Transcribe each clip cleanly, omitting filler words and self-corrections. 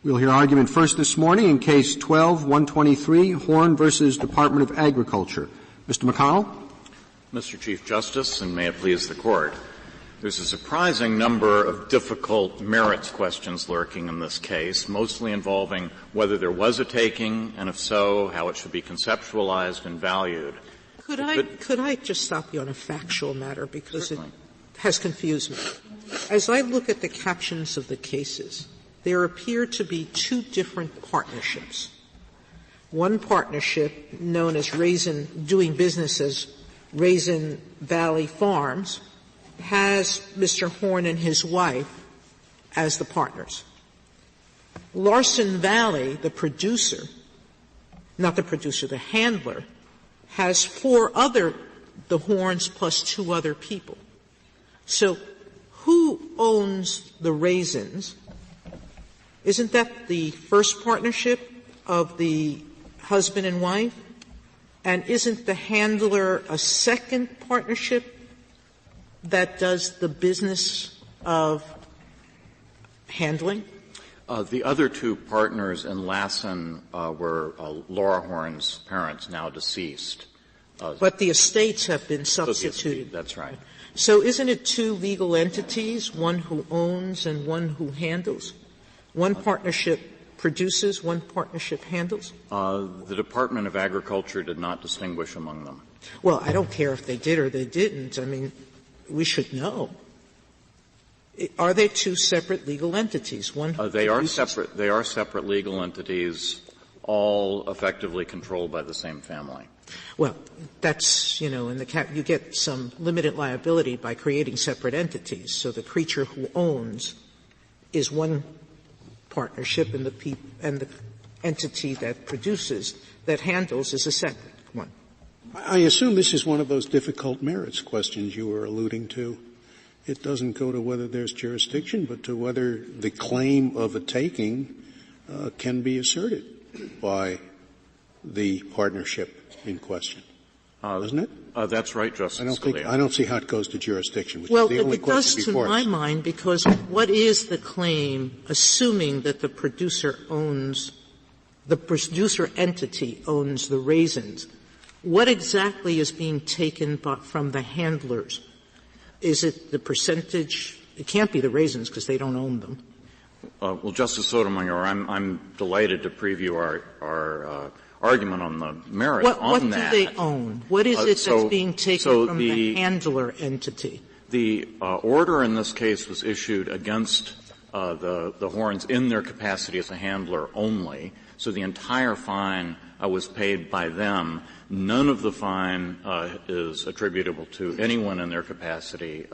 We'll hear argument first this morning in Case 12-123, Horne versus Department of Agriculture. Mr. McConnell. Mr. Chief Justice, and may it please the Court, there's a surprising number of difficult merits questions lurking in this case, mostly involving whether there was a taking, and if so, how it should be conceptualized and valued. Could I just stop you on a factual matter, because Certainly. It has confused me. As I look at the captions of the cases, there appear to be two different partnerships. One partnership, known as doing business as Raisin Valley Farms, has Mr. Horne and his wife as the partners. Larson Valley, the handler, has the Hornes plus two other people. So who owns the raisins? Isn't that the first partnership of the husband and wife? And isn't the handler a second partnership that does the business of handling? The other two partners in Lassen were Laura Horne's parents, now deceased. But the estates have been substituted. That's right. So isn't it two legal entities, one who owns and one who handles? One partnership produces, one partnership handles? The Department of Agriculture did not distinguish among them. Well, I don't care if they did or they didn't. I mean, we should know. Are they two separate legal entities? They are separate. They are separate legal entities, all effectively controlled by the same family. Well, that's, you get some limited liability by creating separate entities. So the creature who owns is one partnership, and the entity that handles is a separate one. I assume this is one of those difficult merits questions you were alluding to. It doesn't go to whether there's jurisdiction, but to whether the claim of a taking can be asserted by the partnership in question. Doesn't it? That's right, Justice Scalia. I don't see how it goes to jurisdiction, which well, is the only it does question before us. to my mind, because what is the claim, assuming that the producer entity owns the raisins? What exactly is being taken from the handlers? Is it the percentage? It can't be the raisins because they don't own them. Well, Justice Sotomayor, I'm delighted to preview our argument on the merits what on that. What do they own? What is it that's being taken from the handler entity? The order in this case was issued against the Hornes in their capacity as a handler only, so the entire fine was paid by them. None of the fine is attributable to anyone in their capacity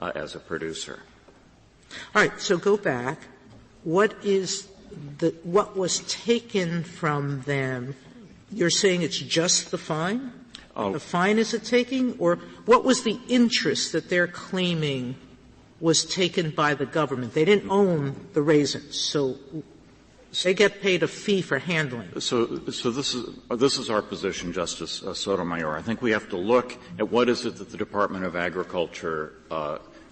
as a producer. All right, so go back. What was taken from them? You're saying it's just the fine? The fine is a taking? Or what was the interest that they're claiming was taken by the government? They didn't own the raisins, so they get paid a fee for handling. So this is our position, Justice Sotomayor. I think we have to look at what is it that the Department of Agriculture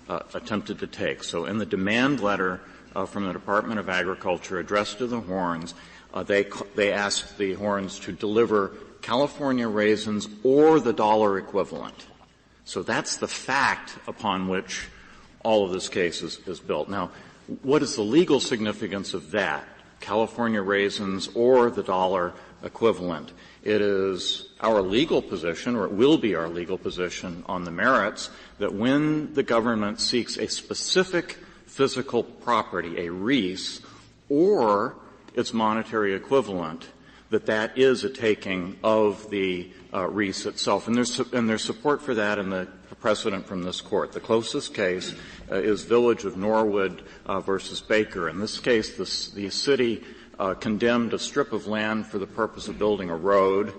attempted to take. So in the demand letter from the Department of Agriculture addressed to the Hornes, they asked the Hornes to deliver California raisins or the dollar equivalent. So that's the fact upon which all of this case is built. Now, what is the legal significance of that? California raisins or the dollar equivalent. It is our legal position, or it will be our legal position on the merits, that when the government seeks a specific physical property, a REIS, or its monetary equivalent, that is a taking of the REIS itself. And there's support for that in the precedent from this Court. The closest case is Village of Norwood versus Baker. In this case, the city condemned a strip of land for the purpose of building a road.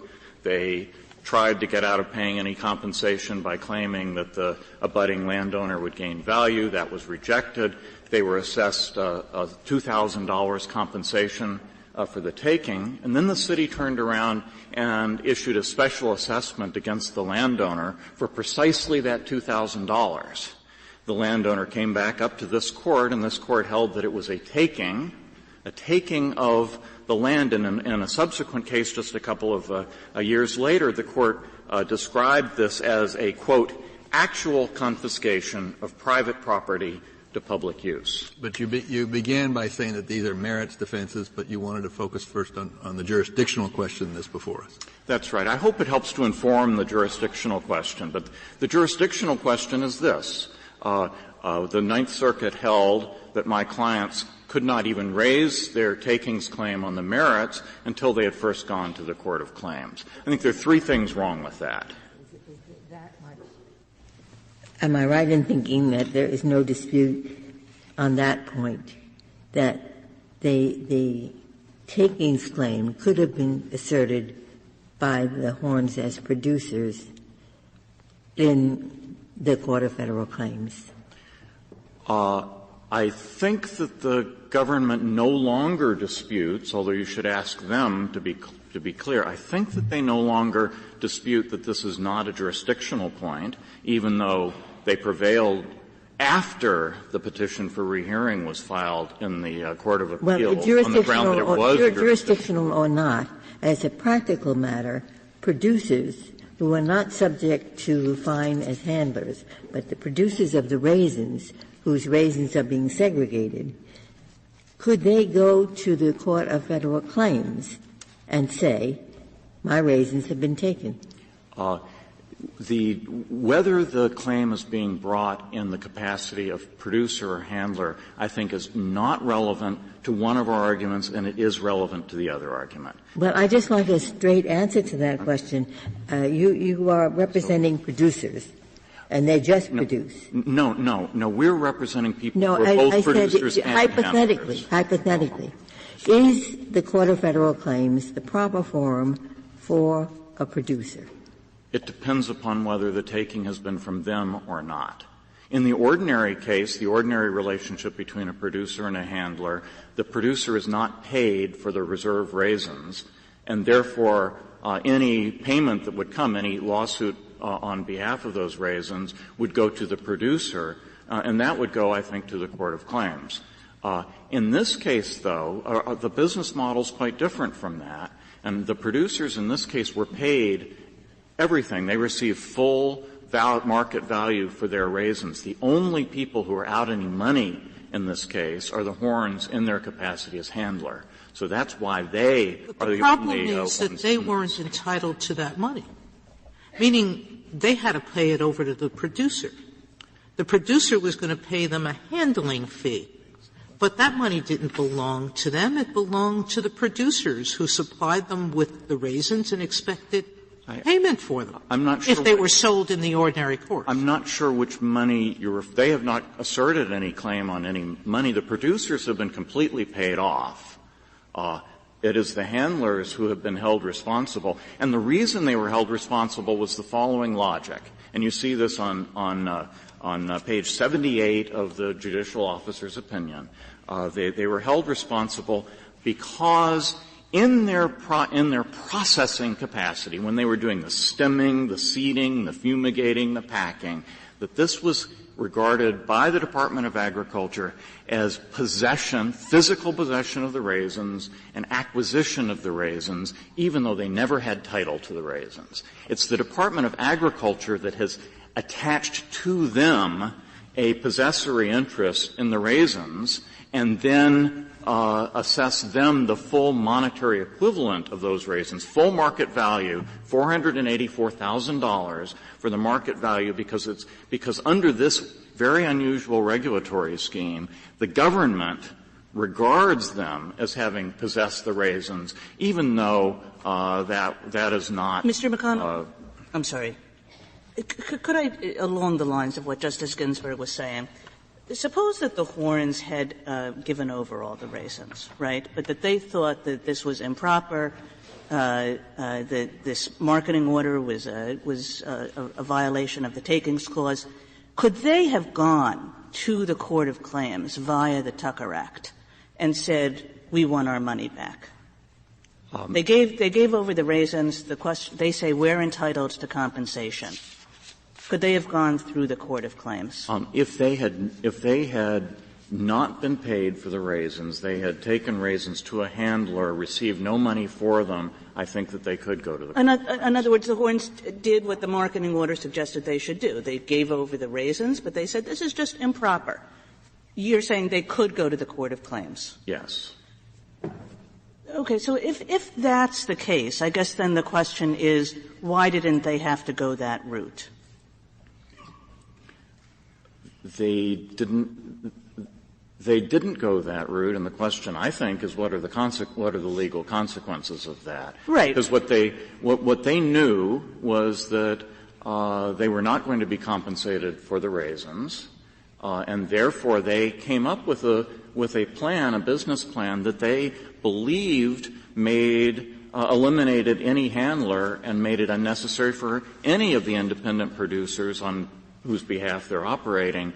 They tried to get out of paying any compensation by claiming that the abutting landowner would gain value. That was rejected. They were assessed $2,000 compensation for the taking, and then the city turned around and issued a special assessment against the landowner for precisely that $2,000. The landowner came back up to this Court, and this Court held that it was a taking A taking of the land in a subsequent case just a couple of years later, the Court described this as a, quote, actual confiscation of private property to public use. But you began by saying that these are merits defenses, but you wanted to focus first on the jurisdictional question that's before us. That's right. I hope it helps to inform the jurisdictional question. But the jurisdictional question is this. The Ninth Circuit held that my clients could not even raise their takings claim on the merits until they had first gone to the Court of Claims. I think there are three things wrong with that. Am I right in thinking that there is no dispute on that point, that the takings claim could have been asserted by the Hornes as producers in the Court of Federal Claims? I think that the government no longer disputes, although you should ask them to be clear, I think that they no longer dispute that this is not a jurisdictional point, even though they prevailed after the petition for rehearing was filed in the Court of Appeals on the ground that it was jurisdictional or not, as a practical matter, producers who are not subject to fine as handlers, but the producers of the raisins, whose raisins are being segregated, could they go to the Court of Federal Claims and say, my raisins have been taken? Whether the claim is being brought in the capacity of producer or handler, I think is not relevant to one of our arguments, and it is relevant to the other argument. Well, I just like a straight answer to that question. You are representing producers, and they just produce. No. We're representing people who are both producers and hypothetically, hypothetically, is the Court of Federal Claims the proper forum for a producer? It depends upon whether the taking has been from them or not. In the ordinary case, the ordinary relationship between a producer and a handler, the producer is not paid for the reserve raisins, and therefore any payment that would come, any lawsuit on behalf of those raisins, would go to the producer, and that would go, I think, to the Court of Claims. In this case, though, the business model is quite different from that, and the producers in this case were paid everything. They received full market value for their raisins. The only people who are out any money in this case are the Hornes in their capacity as handler. So that's why they are the only problem is that they weren't entitled to that money, meaning they had to pay it over to the producer. The producer was going to pay them a handling fee, but that money didn't belong to them. It belonged to the producers who supplied them with the raisins and expected payment for them. I'm not sure if they were sold in the ordinary course. I'm not sure which money they have not asserted any claim on any money. The producers have been completely paid off. It is the handlers who have been held responsible. And the reason they were held responsible was the following logic. And you see this on page 78 of the Judicial Officer's opinion. They were held responsible because in their processing capacity, when they were doing the stemming, the seeding, the fumigating, the packing, that this was regarded by the Department of Agriculture as possession, physical possession of the raisins and acquisition of the raisins, even though they never had title to the raisins. It's the Department of Agriculture that has attached to them a possessory interest in the raisins and then assess them the full monetary equivalent of those raisins, full market value, $484,000 for the market value because under this very unusual regulatory scheme, the government regards them as having possessed the raisins, even though that is not. Mr. McConnell, I'm sorry. Could I, along the lines of what Justice Ginsburg was saying, suppose that the Hornes had given over all the raisins, right, but that they thought that this was improper, that this marketing order was a violation of the takings clause. Could they have gone to the Court of Claims via the Tucker Act and said, we want our money back? They gave over the raisins. They say we're entitled to compensation. Could they have gone through the Court of Claims? If they had not been paid for the raisins, they had taken raisins to a handler, received no money for them, I think that they could go to the court. In other words, the Hornes did what the marketing order suggested they should do. They gave over the raisins, but they said this is just improper. You're saying they could go to the Court of Claims? Yes. Okay, so if that's the case, I guess then the question is, why didn't they have to go that route? They didn't go that route, and the question, I think, is what are the legal consequences of that? Right. Because what they knew was that they were not going to be compensated for the raisins, and therefore they came up with a plan, a business plan that they believed eliminated any handler and made it unnecessary for any of the independent producers on whose behalf they're operating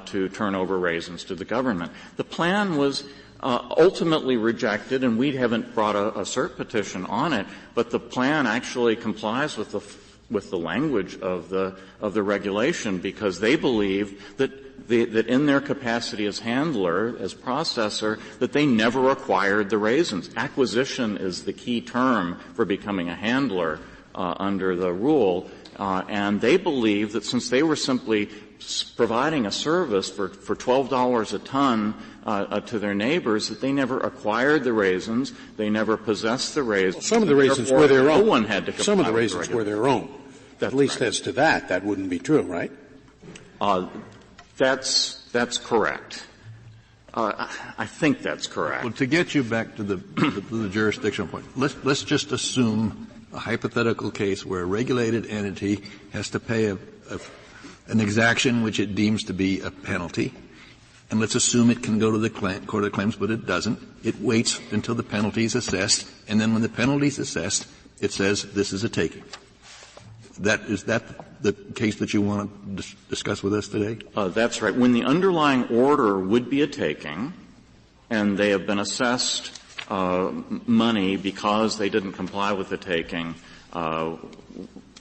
to turn over raisins to the government. The plan was ultimately rejected, and we haven't brought a cert petition on it, but the plan actually complies with the language of the regulation, because they believe that in their capacity as handler, as processor, that they never acquired the raisins. Acquisition is the key term for becoming a handler under the rule. And they believe that since they were simply providing a service for $12 a ton to their neighbors, that they never acquired the raisins, they never possessed the raisins. Well, some of the raisins were their own. No one had to comply. Some of the raisins were their own. At least as to that wouldn't be true, right? That's correct. I think that's correct. Well, to get you back to the jurisdictional point, let's just assume a hypothetical case where a regulated entity has to pay an exaction which it deems to be a penalty, and let's assume it can go to the Court of Claims, but it doesn't. It waits until the penalty is assessed, and then when the penalty is assessed, it says this is a taking. Is that the case that you want to discuss with us today? That's right. When the underlying order would be a taking, and they have been assessed money because they didn't comply with the taking,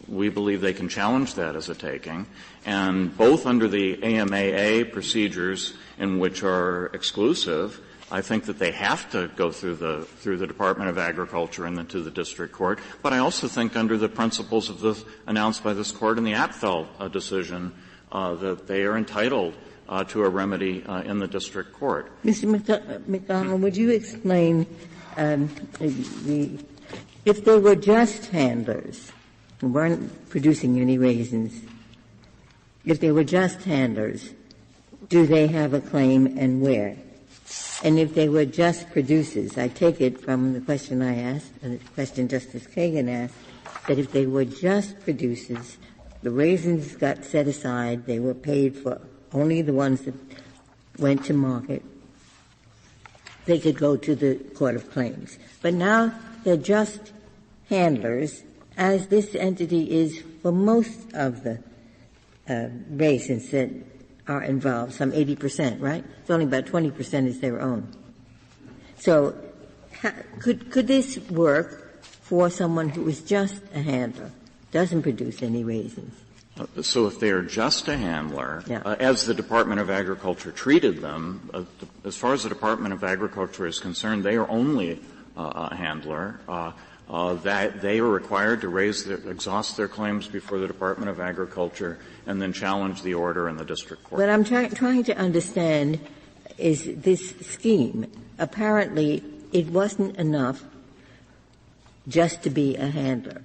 we believe they can challenge that as a taking. And both under the AMAA procedures, in which are exclusive, I think that they have to go through the Department of Agriculture and then to the district court. But I also think under the principles announced by this court in the Apfel decision, that they are entitled to a remedy in the district court. Mr. McDonald, would you explain if they were just handlers who weren't producing any raisins, if they were just handlers, do they have a claim and where? And if they were just producers, I take it from the question I asked, and the question Justice Kagan asked, that if they were just producers, the raisins got set aside, they were paid for only the ones that went to market, they could go to the Court of Claims. But now they're just handlers, as this entity is for most of the raisins that are involved, some 80%, right? It's only about 20% is their own. So could this work for someone who is just a handler, doesn't produce any raisins? So if they are just a handler, yeah. As the Department of Agriculture treated them, as far as the Department of Agriculture is concerned, they are only a handler. That they are required to exhaust their claims before the Department of Agriculture and then challenge the order in the district court. What I'm trying to understand is this scheme. Apparently, it wasn't enough just to be a handler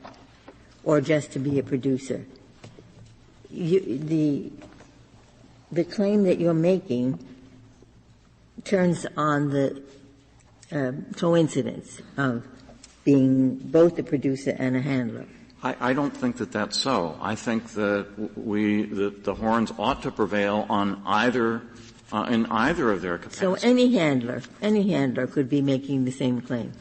or just to be a producer. The claim that you're making turns on the coincidence of being both a producer and a handler. I don't think that that's so. I think that the Hornes ought to prevail on in either of their capacities. So any handler could be making the same claim.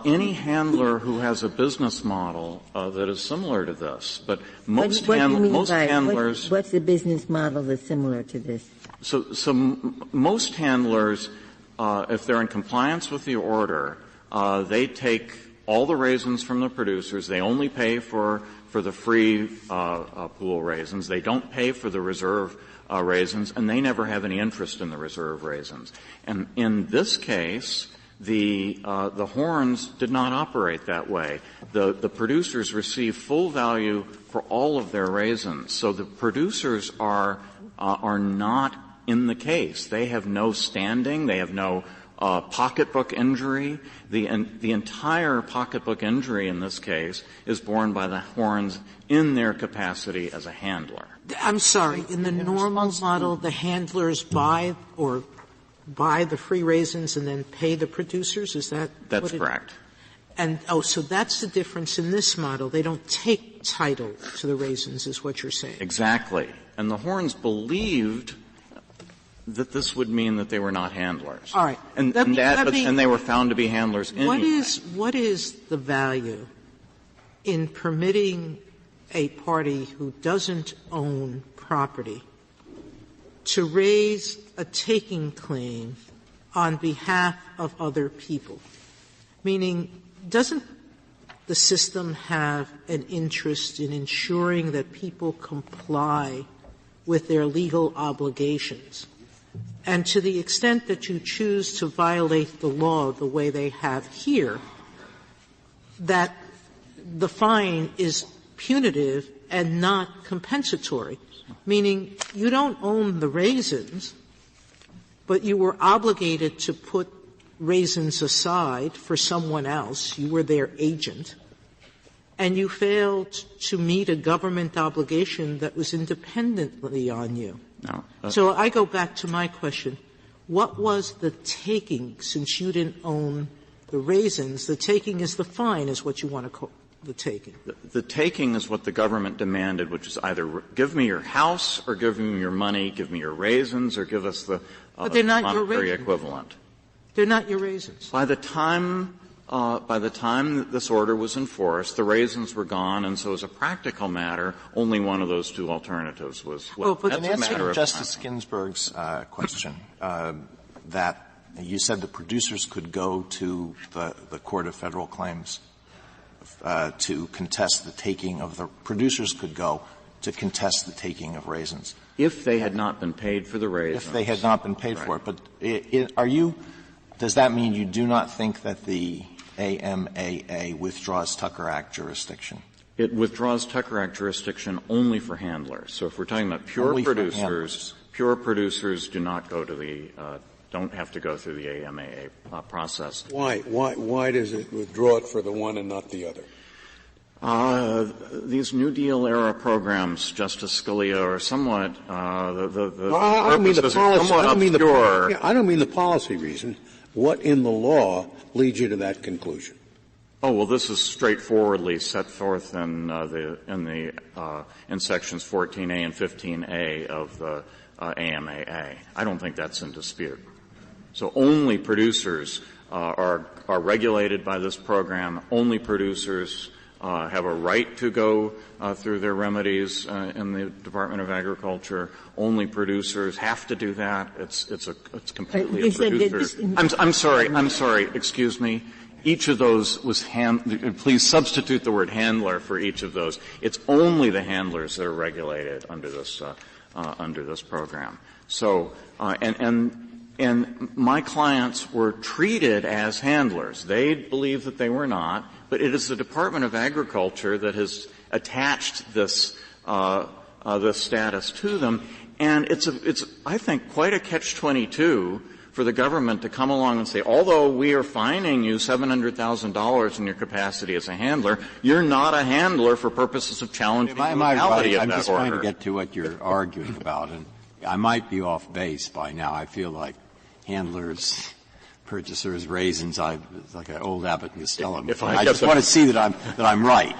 Any handler who has a business model that is similar to this, but most handlers. What's the business model that's similar to this? So most handlers, if they're in compliance with the order, they take all the raisins from the producers. They only pay for for the free pool raisins. They don't pay for the reserve raisins, and they never have any interest in the reserve raisins. And in this case, the Hornes did not operate that way. The producers receive full value for all of their raisins. So the producers are not in the case. They have no standing. They have no pocketbook injury. The entire pocketbook injury in this case is borne by the Hornes in their capacity as a handler. I'm sorry. In the normal model, the handlers buy the free raisins and then pay the producers? Is that That's correct. And so that's the difference in this model. They don't take title to the raisins, is what you're saying. Exactly. And the Hornes believed that this would mean that they were not handlers. All right. And they were found to be handlers anyway. What is the value in permitting a party who doesn't own property to raise a taking claim on behalf of other people? Meaning, doesn't the system have an interest in ensuring that people comply with their legal obligations? And to the extent that you choose to violate the law the way they have here, that the fine is punitive and not compensatory, meaning you don't own the raisins, but you were obligated to put raisins aside for someone else. You were their agent, and you failed to meet a government obligation that was independently on you. No. So I go back to my question. What was the taking, since you didn't own the raisins? The taking is the fine, is what you want to call the taking. The taking is what the government demanded, which is either give me your house or give me your money, give me your raisins, or give us the but they're not monetary your equivalent. They're not your raisins. By the time that this order was enforced, the raisins were gone, and so as a practical matter, only one of those two alternatives was left. But in answer to Justice Ginsburg's question, that you said the producers could go to the Court of Federal Claims to contest the taking of the producers could go to contest the taking of raisins. If they had not been paid for the raisins. If they had not been paid for it. But does that mean you do not think that the AMAA withdraws Tucker Act jurisdiction? It withdraws Tucker Act jurisdiction only for handlers. So if we're talking about pure producers do not go to don't have to go through the AMAA process. Why does it withdraw it for the one and not the other? These New Deal era programs, Justice Scalia, are somewhat I don't mean the policy reason. What in the law leads you to that conclusion? Oh, well, this is straightforwardly set forth in sections 14A and 15A of the AMAA. I don't think that's in dispute. So only producers are regulated by this program. Only producers have a right to go through their remedies in the Department of Agriculture. Only producers have to do that. It's completely a producer. I'm sorry. Excuse me. Each of those was please substitute the word handler for each of those. It's only the handlers that are regulated under this program. So and my clients were treated as handlers. They believed that they were not, but it is the Department of Agriculture that has attached this status to them, and it's I think quite a catch-22 for the government to come along and say, although we are fining you $700,000 in your capacity as a handler, you're not a handler for purposes of challenging the legality of that order. I'm just trying to get to what you're arguing about, and I might be off base by now. I feel like handlers, purchasers, raisins. It's like an old Abbott and Costello. I just want to see that I'm right.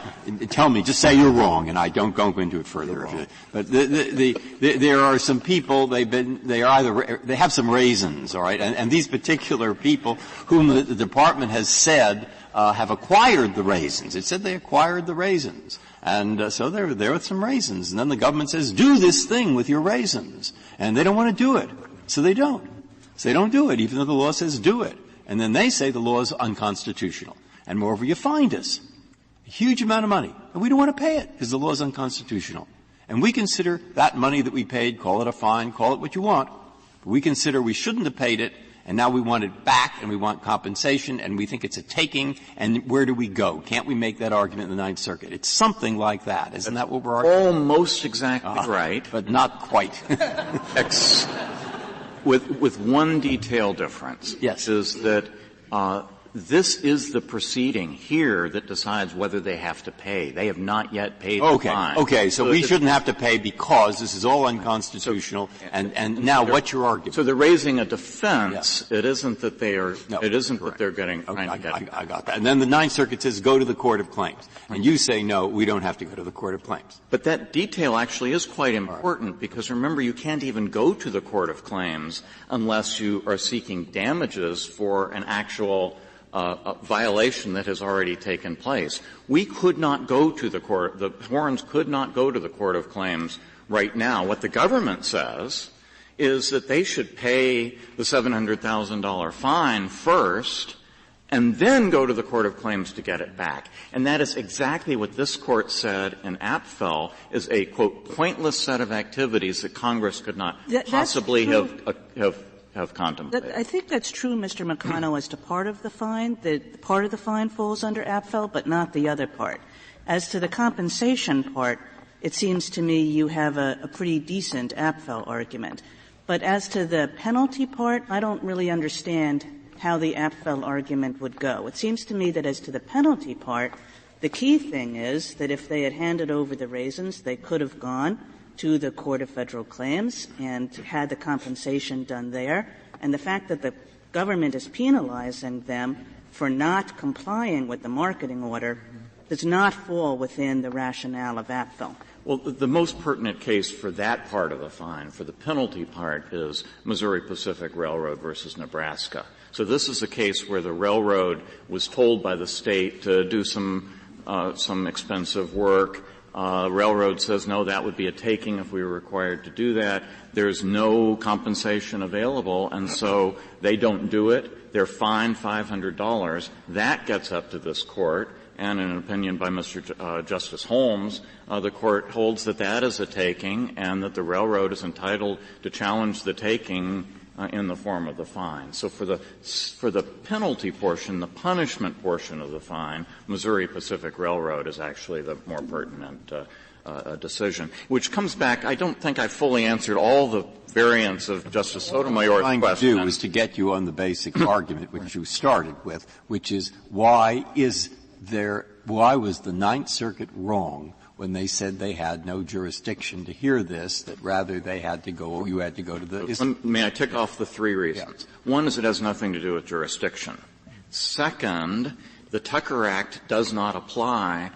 Tell me, just say you're wrong, and I don't go into it further. But there are some people. They have some raisins, all right, and these particular people whom the department has said have acquired the raisins. It said they acquired the raisins. And so they're there with some raisins. And then the government says, do this thing with your raisins. And they don't want to do it. So they don't. So they don't do it, even though the law says do it. And then they say the law is unconstitutional. And moreover, you fined us. a huge amount of money, and we don't want to pay it because the law is unconstitutional. And we consider that money that we paid, call it a fine, call it what you want, but we consider we shouldn't have paid it, and now we want it back, and we want compensation, and we think it's a taking, and where do we go? Can't we make that argument in the Ninth Circuit? It's something like that. Isn't that what we're arguing? Almost exactly right. But not quite. With one detail difference. Yes. Is that this is the proceeding here that decides whether they have to pay. They have not yet paid the fine. Okay, so we shouldn't have to pay because this is all unconstitutional, and now what's your argument? So they're raising a defense. Yes. It isn't that they are, it isn't correct. That they're getting, I got that. And then the Ninth Circuit says go to the Court of Claims. And you say no, we don't have to go to the Court of Claims. But that detail actually is quite important because remember, you can't even go to the Court of Claims unless you are seeking damages for an actual a violation that has already taken place. We could not go to the court, the Hornes could not go to the Court of Claims right now. What the government says is that they should pay the $700,000 fine first and then go to the Court of Claims to get it back. And that is exactly what this Court said in Apfel is a, quote, pointless set of activities that Congress could not possibly have contemplated. I think that's true, Mr. McConnell, as to part of the fine. The part of the fine falls under Apfel, but not the other part. As to the compensation part, it seems to me you have a pretty decent Apfel argument. But as to the penalty part, I don't really understand how the Apfel argument would go. It seems to me that as to the penalty part, the key thing is that if they had handed over the raisins, they could have gone to the Court of Federal Claims and had the compensation done there. And the fact that the government is penalizing them for not complying with the marketing order does not fall within the rationale of Apfel. Well, the most pertinent case for that part of the fine, for the penalty part, is Missouri Pacific Railroad versus Nebraska. So this is a case where the railroad was told by the state to do some expensive work. Railroad says, no, that would be a taking if we were required to do that. There's no compensation available, and so they don't do it. They're fined $500. That gets up to this Court, and in an opinion by Mr. Justice Holmes, the Court holds that that is a taking and that the railroad is entitled to challenge the taking in the form of the fine. So for the penalty portion, the punishment portion of the fine, Missouri Pacific Railroad is actually the more pertinent decision. Which comes back, I don't think I fully answered all the variants of Justice Sotomayor's question. What I'm trying to do is to get you on the basic argument which you started with, which is why was the Ninth Circuit wrong when they said they had no jurisdiction to hear this, that rather they had to go, you had to go to the... May I tick off the three reasons? Yeah. One is it has nothing to do with jurisdiction. Second, the Tucker Act does not apply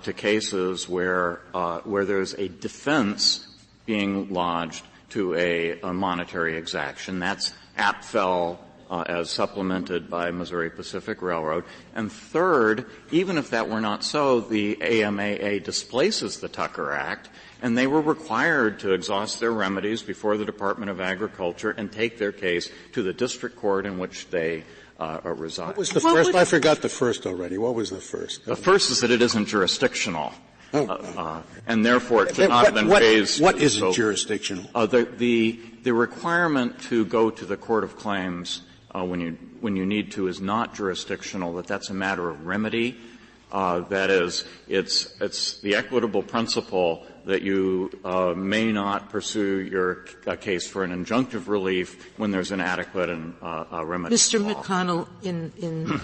to cases where there's a defense being lodged to a monetary exaction. That's Apfel as supplemented by Missouri Pacific Railroad. And third, even if that were not so, the AMAA displaces the Tucker Act, and they were required to exhaust their remedies before the Department of Agriculture and take their case to the district court in which they reside. What was the first? I forgot the first already. What was the first? The first is that it isn't jurisdictional. And therefore it should not have been raised. What isn't jurisdictional? The requirement to go to the Court of Claims when you need to is not jurisdictional, that's a matter of remedy. That is, it's the equitable principle that you may not pursue your case for an injunctive relief when there's an adequate and remedy. Mr. McConnell,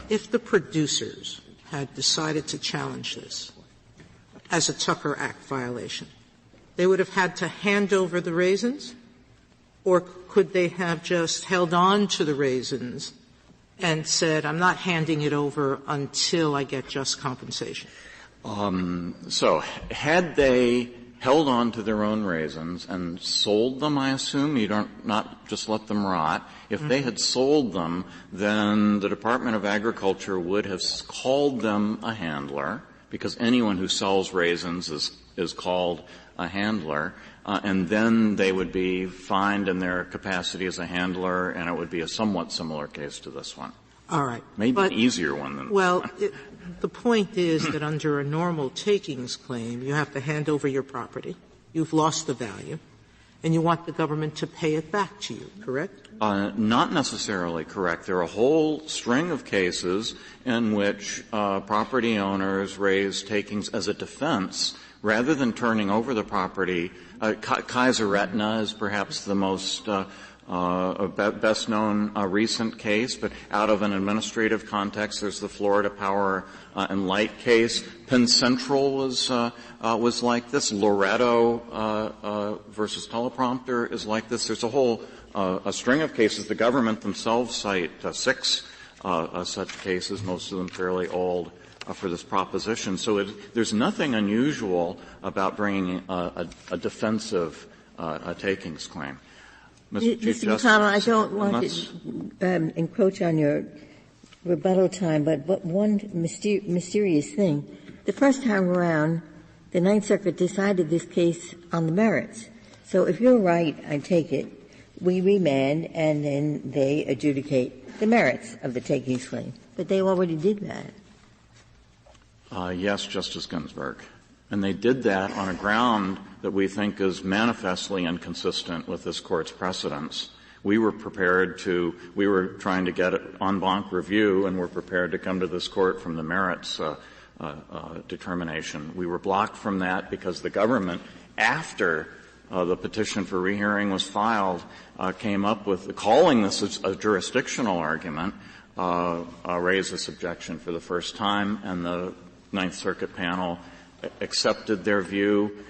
if the producers had decided to challenge this as a Tucker Act violation, they would have had to hand over the raisins? Or could they have just held on to the raisins and said, I'm not handing it over until I get just compensation? So had they held on to their own raisins and sold them, I assume, not just let them rot. If they had sold them, then the Department of Agriculture would have called them a handler, because anyone who sells raisins is called a handler. And then they would be fined in their capacity as a handler, and it would be a somewhat similar case to this one. All right. Maybe an easier one than well, the point is that under a normal takings claim, you have to hand over your property. You've lost the value, and you want the government to pay it back to you, correct? Not necessarily correct. There are a whole string of cases in which property owners raise takings as a defense rather than turning over the property. Kaiser Retina is perhaps the most best known recent case, but out of an administrative context, there's the Florida Power and Light case. Penn Central was like this. Loretto versus Teleprompter is like this. There's a whole a string of cases. The government themselves cite 6 such cases, most of them fairly old, for this proposition. So there's nothing unusual about bringing a defensive takings claim. Mr. McConnell, I don't want to encroach on your rebuttal time, but one mysterious thing. The first time around, the Ninth Circuit decided this case on the merits. So if you're right, I take it, we remand and then they adjudicate the merits of the takings claim. But they already did that. Yes, Justice Ginsburg. And they did that on a ground that we think is manifestly inconsistent with this Court's precedents. We were trying to get an en banc review, and we're prepared to come to this Court from the merits determination. We were blocked from that because the government, after the petition for rehearing was filed, came up with calling this a jurisdictional argument, raised this objection for the first time, and the Ninth Circuit panel accepted their view,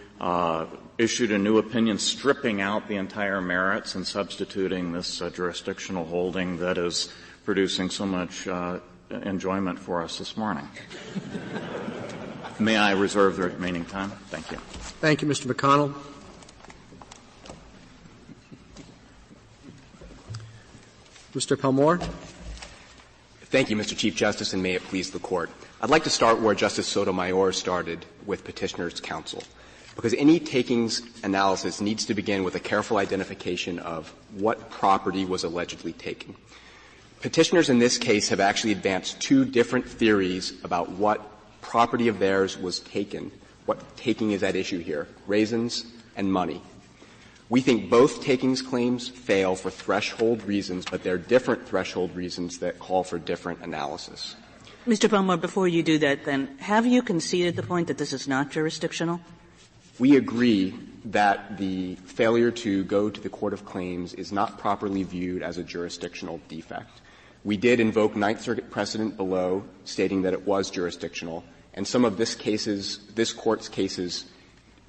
issued a new opinion stripping out the entire merits and substituting this jurisdictional holding that is producing so much enjoyment for us this morning. May I reserve the remaining time? Thank you. Thank you, Mr. McConnell. Mr. Palmore. Thank you, Mr. Chief Justice, and may it please the Court. I'd like to start where Justice Sotomayor started with Petitioner's counsel, because any takings analysis needs to begin with a careful identification of what property was allegedly taken. Petitioners in this case have actually advanced 2 different theories about what property of theirs was taken, what taking is at issue here, raisins and money. We think both takings claims fail for threshold reasons, but they're different threshold reasons that call for different analysis. Mr. Palmore, before you do that, then, have you conceded the point that this is not jurisdictional? We agree that the failure to go to the Court of Claims is not properly viewed as a jurisdictional defect. We did invoke Ninth Circuit precedent below, stating that it was jurisdictional, and some of this Court's cases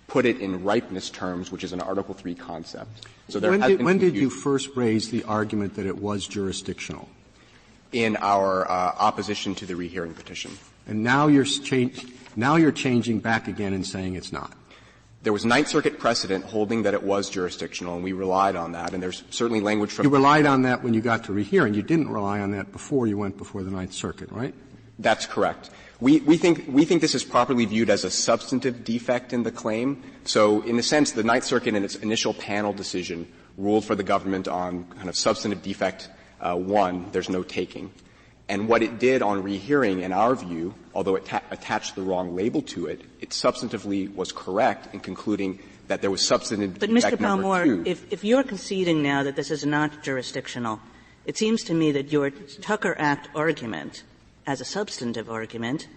put it in ripeness terms, which is an Article III concept. So there when did you first raise the argument that it was jurisdictional? In our opposition to the rehearing petition. And now you're changing back again and saying it's not. There was Ninth Circuit precedent holding that it was jurisdictional, and we relied on that. And there's certainly language from — You relied on that when you got to rehearing. You didn't rely on that before you went before the Ninth Circuit, right? That's correct. We think this is properly viewed as a substantive defect in the claim. So in a sense, the Ninth Circuit in its initial panel decision ruled for the government on kind of substantive defect 1, there's no taking. And what it did on rehearing, in our view, although it attached the wrong label to it, it substantively was correct in concluding that there was substantive defect number 2. But, Mr. Palmore, if you're conceding now that this is not jurisdictional, it seems to me that your Tucker Act argument, as a substantive argument,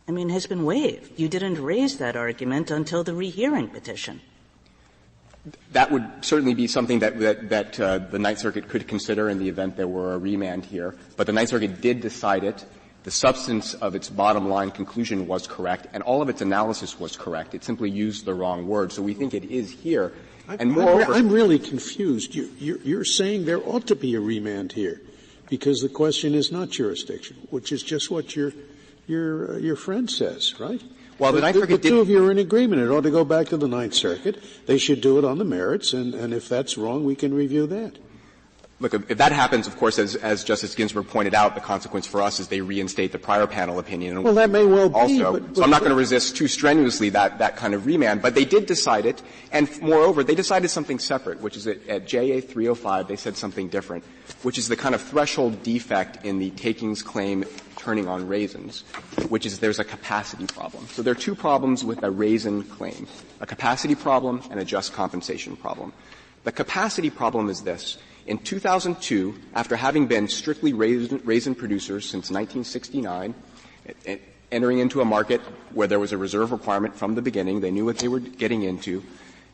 has been waived. You didn't raise that argument until the rehearing petition. That would certainly be something that the Ninth Circuit could consider in the event there were a remand here. But the Ninth Circuit did decide it. The substance of its bottom line conclusion was correct, and all of its analysis was correct. It simply used the wrong word. So we think it is here. And moreover, I'm really confused. You're saying there ought to be a remand here because the question is not jurisdictional, which is just what your friend says, right? Well, the Ninth Circuit the two of you are in agreement. It ought to go back to the Ninth Circuit. They should do it on the merits, and if that's wrong, we can review that. Look, if that happens, of course, as Justice Ginsburg pointed out, the consequence for us is they reinstate the prior panel opinion. Well, that may well be. So I'm not going to resist too strenuously that kind of remand. But they did decide it, and moreover, they decided something separate, which is at JA 305, they said something different, which is the kind of threshold defect in the takings claim turning on raisins, which is there's a capacity problem. So there are two problems with a raisin claim, a capacity problem and a just compensation problem. The capacity problem is this. In 2002, after having been strictly raisin producers since 1969, entering into a market where there was a reserve requirement from the beginning, they knew what they were getting into,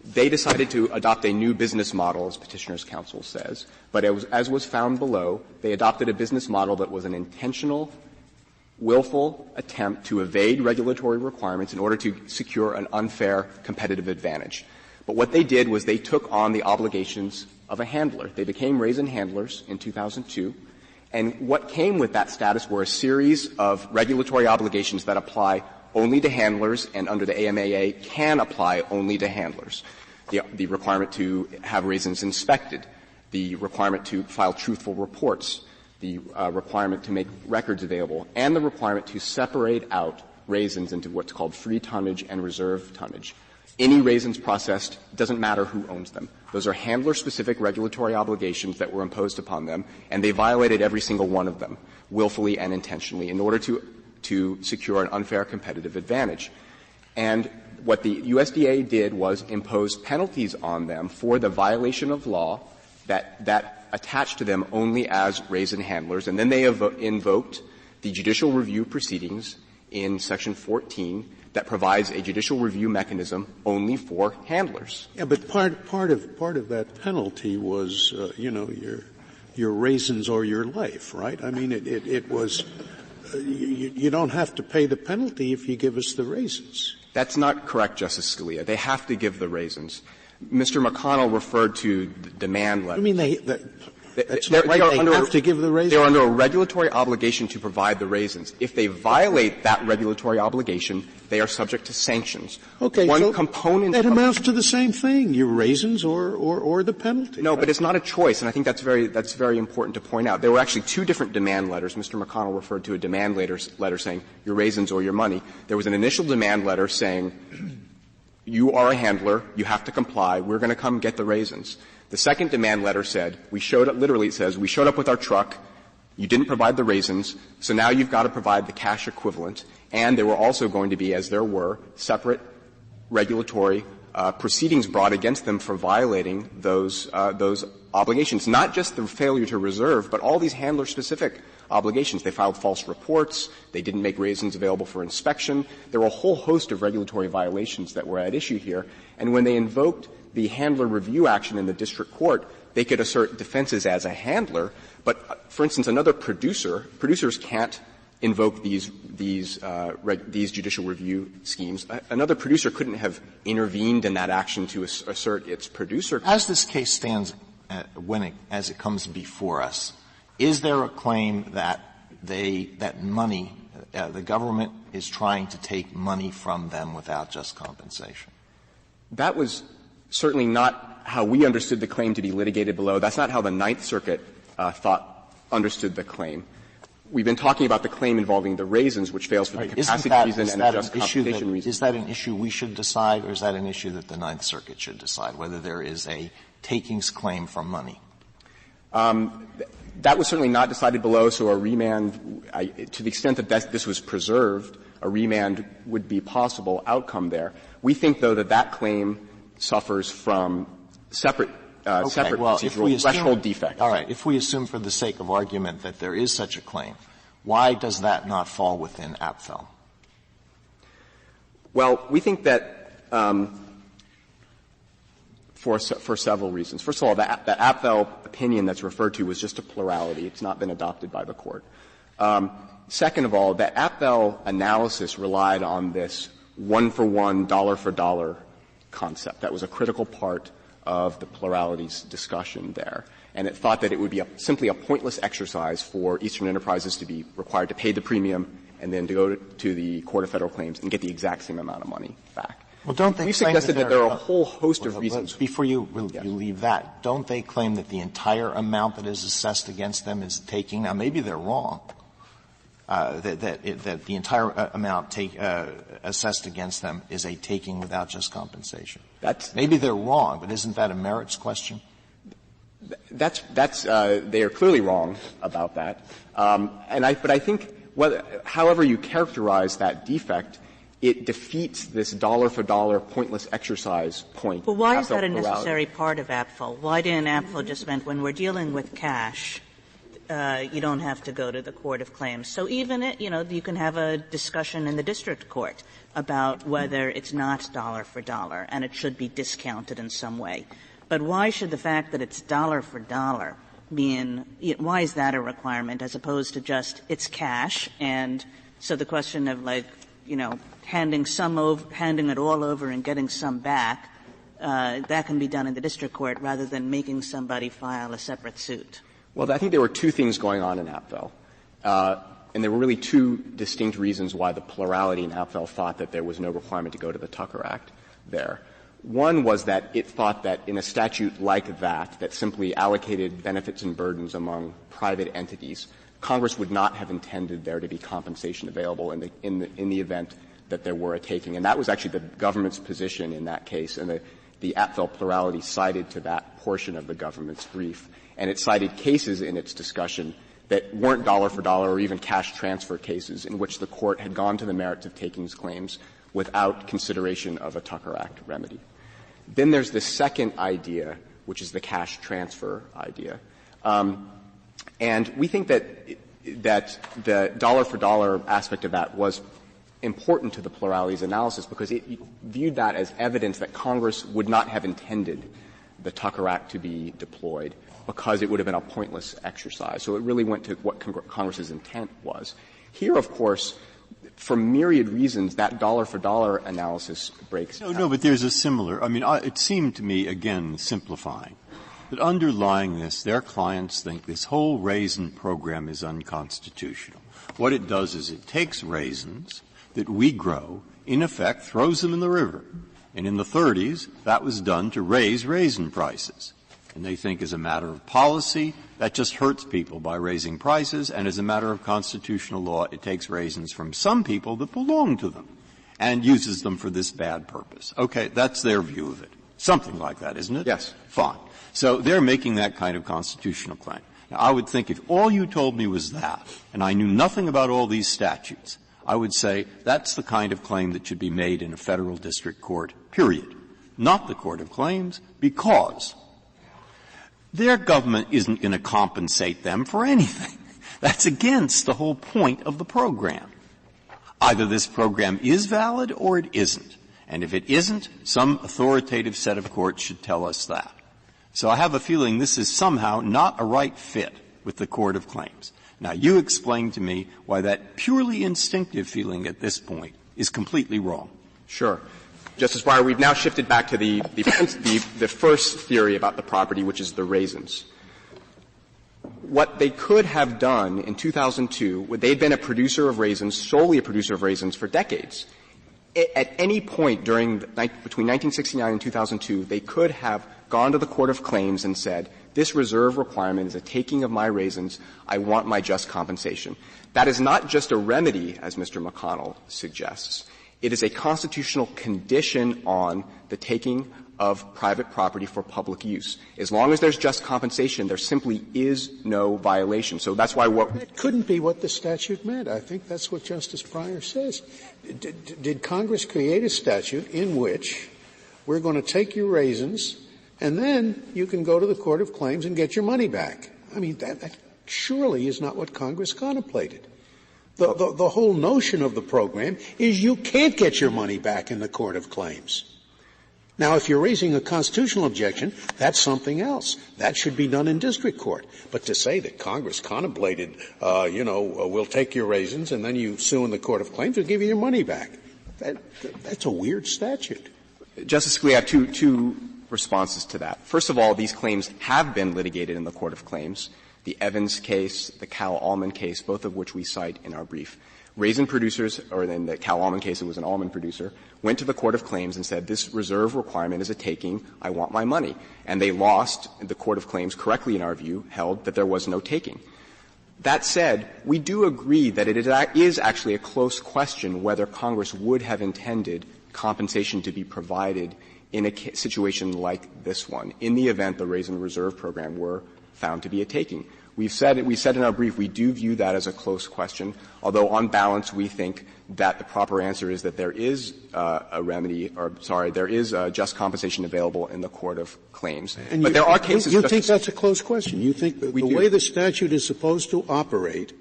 they decided to adopt a new business model, as Petitioner's Counsel says. But as was found below, they adopted a business model that was an intentional, willful attempt to evade regulatory requirements in order to secure an unfair competitive advantage. But what they did was they took on the obligations of a handler. They became raisin handlers in 2002, and what came with that status were a series of regulatory obligations that apply only to handlers and under the AMAA can apply only to handlers. The requirement to have raisins inspected, the requirement to file truthful reports, the requirement to make records available, and the requirement to separate out raisins into what's called free tonnage and reserve tonnage. Any raisins processed, doesn't matter who owns them. Those are handler-specific regulatory obligations that were imposed upon them, and they violated every single one of them, willfully and intentionally, in order to secure an unfair competitive advantage. And what the USDA did was impose penalties on them for the violation of law that attached to them only as raisin handlers, and then they invoked the judicial review proceedings in Section 14 that provides a judicial review mechanism only for handlers. Yeah, but part of that penalty was, your raisins or your life, right? I mean, it was, you don't have to pay the penalty if you give us the raisins. That's not correct, Justice Scalia. They have to give the raisins. Mr. McConnell referred to the demand letter. I mean, that's not right. They have to give the raisins. They're under a regulatory obligation to provide the raisins. If they violate that regulatory obligation, they are subject to sanctions. Okay, one so component that amounts to the same thing: your raisins or the penalty. No, right? but it's not a choice, and I think that's very important to point out. There were actually two different demand letters. Mr. McConnell referred to a demand letter saying your raisins or your money. There was an initial demand letter saying you are a handler, you have to comply, we're going to come get the raisins. The second demand letter said, we showed up with our truck, you didn't provide the raisins, so now you've got to provide the cash equivalent, and there were also going to be, as there were, separate regulatory proceedings brought against them for violating those obligations, not just the failure to reserve, but all these handler-specific obligations. They filed false reports. They didn't make raisins available for inspection. There were a whole host of regulatory violations that were at issue here. And when they invoked the handler review action in the district court, they could assert defenses as a handler. But, for instance, another producers can't invoke these judicial review schemes. Another producer couldn't have intervened in that action to assert its producer. As this case stands, as it comes before us, is there a claim that money, the government is trying to take money from them without just compensation? That was certainly not how we understood the claim to be litigated below. That's not how the Ninth Circuit understood the claim. We've been talking about the claim involving the raisins, which fails for the capacity reason and the just compensation reason. Is that an issue we should decide, or is that an issue that the Ninth Circuit should decide, whether there is a takings claim from money? That was certainly not decided below, so a remand, to the extent that this was preserved, a remand would be possible outcome there. We think, though, that claim suffers from separate procedural threshold defects. All right. If we assume for the sake of argument that there is such a claim, why does that not fall within APFEL? Well, we think that for several reasons. First of all, that APFEL opinion that's referred to was just a plurality. It's not been adopted by the Court. Second of all, that APFEL analysis relied on this one-for-one, dollar-for-dollar concept. That was a critical part of the plurality's discussion there. And it thought that it would be simply a pointless exercise for Eastern Enterprises to be required to pay the premium and then to go to the Court of Federal Claims and get the exact same amount of money back. Well, don't they We've suggested that there are a whole host of reasons. Before you leave that, don't they claim that the entire amount that is assessed against them is taking? Now, maybe they're wrong. That the entire amount assessed against them is a taking without just compensation. Maybe they're wrong, but isn't that a merits question? They are clearly wrong about that. But I think however you characterize that defect, it defeats this dollar-for-dollar pointless exercise point. But why is that a necessary part of APFL? Why didn't APFL just meant when we're dealing with cash, you don't have to go to the Court of Claims? So even you can have a discussion in the district court about whether it's not dollar for dollar and it should be discounted in some way. But why should the fact that it's dollar for dollar mean, why is that a requirement as opposed to just it's cash? And so the question of handing it all over and getting some back, that can be done in the district court rather than making somebody file a separate suit. Well, I think there were two things going on in APFL. And there were really two distinct reasons why the plurality in APFL thought that there was no requirement to go to the Tucker Act there. One was that it thought that in a statute like that simply allocated benefits and burdens among private entities, Congress would not have intended there to be compensation available in the event that there were a taking. And that was actually the government's position in that case. And the APFL plurality cited to that portion of the government's brief. And it cited cases in its discussion that weren't dollar for dollar or even cash transfer cases in which the court had gone to the merits of takings claims without consideration of a Tucker Act remedy. Then there's the second idea, which is the cash transfer idea. And we think that the dollar for dollar aspect of that was important to the plurality's analysis because it viewed that as evidence that Congress would not have intended the Tucker Act to be deployed because it would have been a pointless exercise. So it really went to what Congress's intent was. Here, of course, for myriad reasons, that dollar-for-dollar analysis breaks down. No, but there's a similar — it seemed to me, again, simplifying, that underlying this, their clients think this whole raisin program is unconstitutional. What it does is it takes raisins that we grow, in effect, throws them in the river. And in the 30s, that was done to raise raisin prices. And they think as a matter of policy, that just hurts people by raising prices, and as a matter of constitutional law, it takes raisins from some people that belong to them and uses them for this bad purpose. Okay, that's their view of it. Something like that, isn't it? Yes. Fine. So they're making that kind of constitutional claim. Now, I would think if all you told me was that, and I knew nothing about all these statutes, I would say that's the kind of claim that should be made in a federal district court, period. Not the Court of Claims, because their government isn't going to compensate them for anything. That's against the whole point of the program. Either this program is valid or it isn't. And if it isn't, some authoritative set of courts should tell us that. So I have a feeling this is somehow not a right fit with the Court of Claims. Now, you explain to me why that purely instinctive feeling at this point is completely wrong. Sure. Justice Breyer, we've now shifted back to the first theory about the property, which is the raisins. What they could have done in 2002, they'd been a producer of raisins, solely a producer of raisins for decades. At any point between 1969 and 2002, they could have gone to the Court of Claims and said, this reserve requirement is a taking of my raisins. I want my just compensation. That is not just a remedy, as Mr. McConnell suggests. It is a constitutional condition on the taking of private property for public use. As long as there's just compensation, there simply is no violation. So that's why that couldn't be what the statute meant. I think that's what Justice Breyer says. Did Congress create a statute in which we're going to take your raisins and then you can go to the Court of Claims and get your money back? I mean, that surely is not what Congress contemplated. The whole notion of the program is you can't get your money back in the Court of Claims. Now, if you're raising a constitutional objection, that's something else. That should be done in district court. But to say that Congress contemplated, we'll take your raisins and then you sue in the Court of Claims, we'll give you your money back. That's a weird statute. Justice Scalia, I have two responses to that. First of all, these claims have been litigated in the Court of Claims. The Evans case, the Cal Allman case, both of which we cite in our brief. Raisin producers, or in the Cal almond case, it was an almond producer, went to the Court of Claims and said, this reserve requirement is a taking. I want my money. And they lost. The Court of Claims, correctly in our view, held that there was no taking. That said, we do agree that it is actually a close question whether Congress would have intended compensation to be provided in a situation like this one, in the event the Raisin Reserve Program were found to be a taking. We said in our brief we do view that as a close question, although on balance we think that the proper answer is that there is there is just compensation available in the Court of Claims. But there are cases. You think that's a close question? You think that the way the statute is supposed to operate,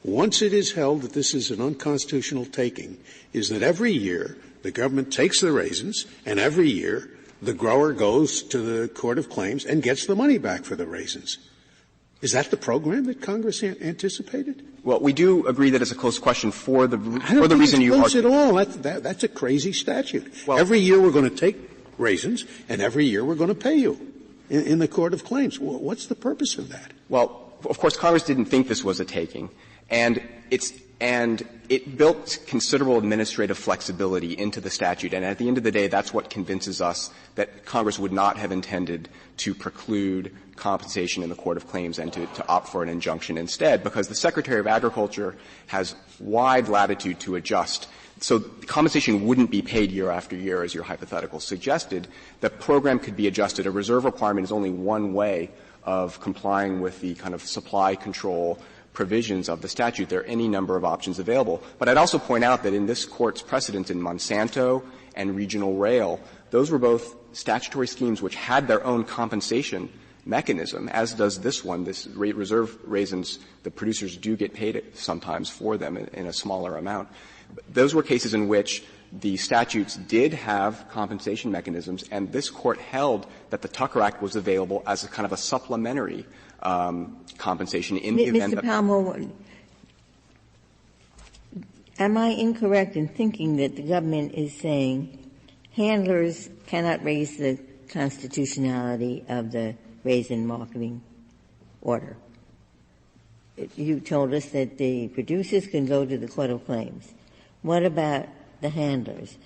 once it is held that this is an unconstitutional taking, is that every year the government takes the raisins, and every year the grower goes to the Court of Claims and gets the money back for the raisins. Is that the program that Congress anticipated? Well, we do agree that it's a close question for the reason you argue. At all. That's a crazy statute. Well, every year we're going to take raisins, and every year we're going to pay you in the Court of Claims. What's the purpose of that? Well, of course, Congress didn't think this was a taking, and it built considerable administrative flexibility into the statute, and at the end of the day, that's what convinces us that Congress would not have intended to preclude compensation in the Court of Claims and to opt for an injunction instead, because the Secretary of Agriculture has wide latitude to adjust. So compensation wouldn't be paid year after year, as your hypothetical suggested. The program could be adjusted. A reserve requirement is only one way of complying with the kind of supply control provisions of the statute. There are any number of options available. But I'd also point out that in this Court's precedent in Monsanto and Regional Rail, those were both statutory schemes which had their own compensation mechanism, as does this one. This reserve raisins, the producers do get paid sometimes for them in a smaller amount. Those were cases in which the statutes did have compensation mechanisms, and this Court held that the Tucker Act was available as a kind of a supplementary compensation in the event that — Mr. Palmer, am I incorrect in thinking that the government is saying handlers cannot raise the constitutionality of the Raisin Marketing Order? You told us that the producers can go to the Court of Claims. What about the handlers?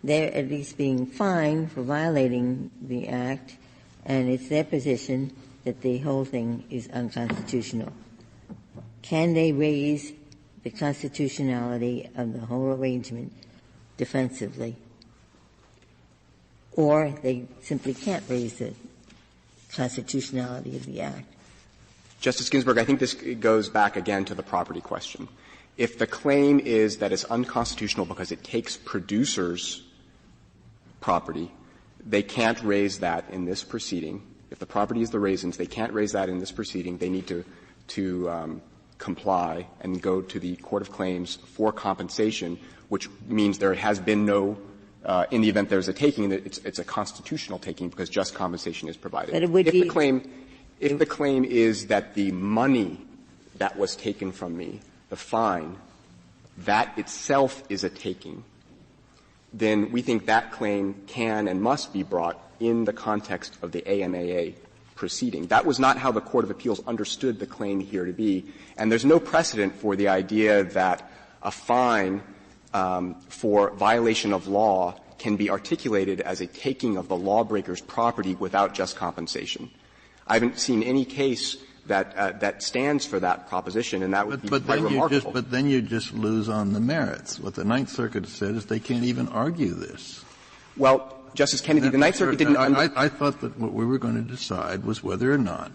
They're at least being fined for violating the Act, and it's their position that the whole thing is unconstitutional. Can they raise the constitutionality of the whole arrangement defensively? Or they simply can't raise the constitutionality of the Act? Justice Ginsburg, I think this goes back again to the property question. If the claim is that it's unconstitutional because it takes producers' property, they can't raise that in this proceeding. If the property is the raisins, they can't raise that in this proceeding. They need to comply and go to the Court of Claims for compensation, which means there has been no in the event there's a taking, it's a constitutional taking because just compensation is provided. But it would if the claim is that the money that was taken from me, the fine, that itself is a taking, then we think that claim can and must be brought in the context of the AMAA proceeding. That was not how the Court of Appeals understood the claim here to be, and there's no precedent for the idea that a fine for violation of law can be articulated as a taking of the lawbreaker's property without just compensation. I haven't seen any case that stands for that proposition, and that would be quite remarkable. But then you just lose on the merits. What the Ninth Circuit said is they can't even argue this. Well, Justice Kennedy, the Ninth Circuit didn't I thought that what we were going to decide was whether or not,